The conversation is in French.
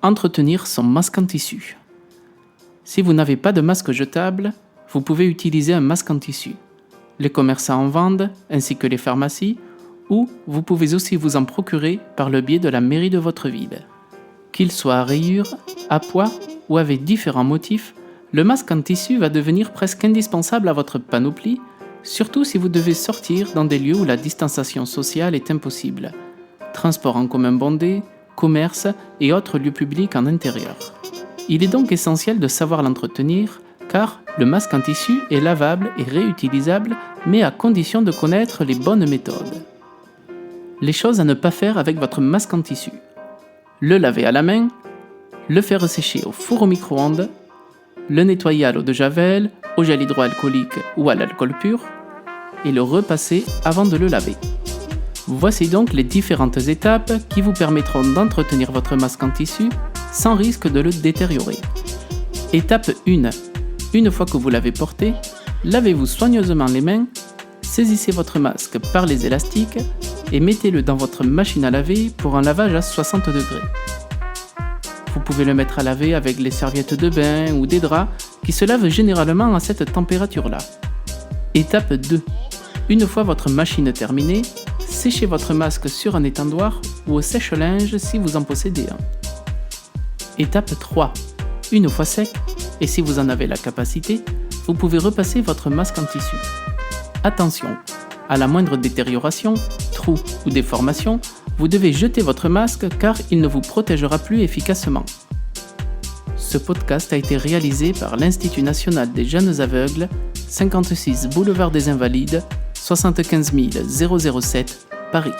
Entretenir son masque en tissu. Si vous n'avez pas de masque jetable, vous pouvez utiliser un masque en tissu. Les commerçants en vendent, ainsi que les pharmacies, ou vous pouvez aussi vous en procurer par le biais de la mairie de votre ville. Qu'il soit à rayures, à pois ou avec différents motifs, le masque en tissu va devenir presque indispensable à votre panoplie, surtout si vous devez sortir dans des lieux où la distanciation sociale est impossible. Transport en commun bondé, commerce et autres lieux publics en intérieur. Il est donc essentiel de savoir l'entretenir, car le masque en tissu est lavable et réutilisable, mais à condition de connaître les bonnes méthodes. Les choses à ne pas faire avec votre masque en tissu. Le laver à la main, le faire sécher au four au micro-ondes, le nettoyer à l'eau de javel, au gel hydroalcoolique ou à l'alcool pur, et le repasser avant de le laver. Voici donc les différentes étapes qui vous permettront d'entretenir votre masque en tissu sans risque de le détériorer. Étape 1. Une fois que vous l'avez porté, lavez-vous soigneusement les mains, saisissez votre masque par les élastiques et mettez-le dans votre machine à laver pour un lavage à 60 degrés. Vous pouvez le mettre à laver avec les serviettes de bain ou des draps qui se lavent généralement à cette température-là. Étape 2. Une fois votre machine terminée, séchez votre masque sur un étendoir ou au sèche-linge si vous en possédez un. Étape 3. Une fois sec, et si vous en avez la capacité, vous pouvez repasser votre masque en tissu. Attention, à la moindre détérioration, trou ou déformation, vous devez jeter votre masque car il ne vous protégera plus efficacement. Ce podcast a été réalisé par l'Institut national des jeunes aveugles, 56 boulevard des Invalides, 75 007, Paris.